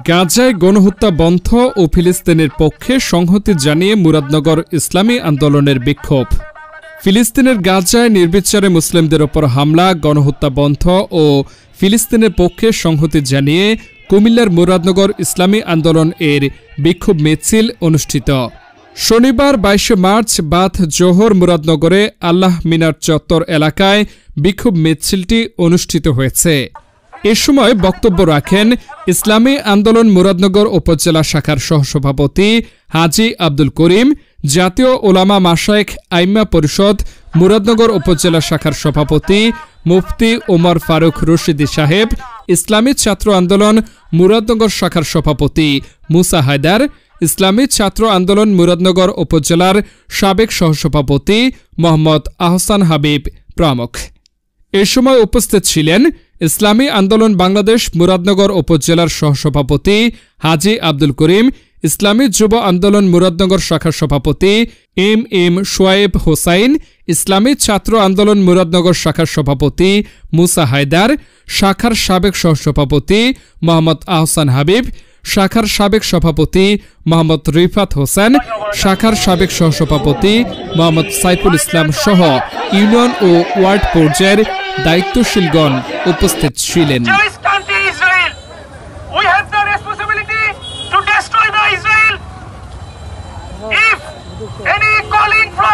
গাজায় গণহত্যা বন্ধ ও ফিলিস্তিনের পক্ষে সংহতি জানিয়ে মুরাদনগর ইসলামী আন্দোলনের বিক্ষোভ। ফিলিস্তিনের গাজায় নির্বিচারে মুসলিমদের ওপর হামলা, গণহত্যা বন্ধ ও ফিলিস্তিনের পক্ষে সংহতি জানিয়ে কুমিল্লার মুরাদনগর ইসলামী আন্দোলন এর বিক্ষোভ মিছিল অনুষ্ঠিত। শনিবার 22 মার্চ বাদ জোহর মুরাদনগরে আল্লাহ মিনার চত্বর এলাকায় বিক্ষোভ মিছিলটি অনুষ্ঠিত হয়েছে। এ সময় বক্তব্য রাখেন ইসলামী আন্দোলন মুরাদনগর উপজেলা শাখার সহসভাপতি হাজী আব্দুল করিম, জাতীয় ওলামা মাশায়েখ আইম্মা পরিষদ মুরাদনগর উপজেলা শাখার সভাপতি মুফতি ওমর ফারুক রশিদি সাহেব, ইসলামী ছাত্র আন্দোলন মুরাদনগর শাখার সভাপতি মুসা হায়দার, ইসলামী ছাত্র আন্দোলন মুরাদনগর উপজেলার সাবেক সহসভাপতি মোহাম্মদ আহসান হাবিব প্রমুখ। এ সময় উপস্থিত ছিলেন ইসলামী আন্দোলন বাংলাদেশ মুরাদনগর উপজেলার সহসভাপতি হাজী আব্দুল করিম, ইসলামী যুব আন্দোলন মুরাদনগর শাখার সভাপতি এম শোয়েব হোসাইন, ইসলামী ছাত্র আন্দোলন মুরাদনগর শাখার সভাপতি মুসা হায়দার, শাখার সাবেক সহসভাপতি মোহাম্মদ আহসান হাবিব, শাখার সাবেক সভাপতি মোহাম্মদ রিফাত হোসেন, শাখার সাবেক সহসভাপতি মোহাম্মদ সাইফুল ইসলাম সহ ইউনিয়ন ও ওয়ার্ড পর্যায়ের দায়িত্বশীলগণ উপস্থিত ছিলেন। If any calling from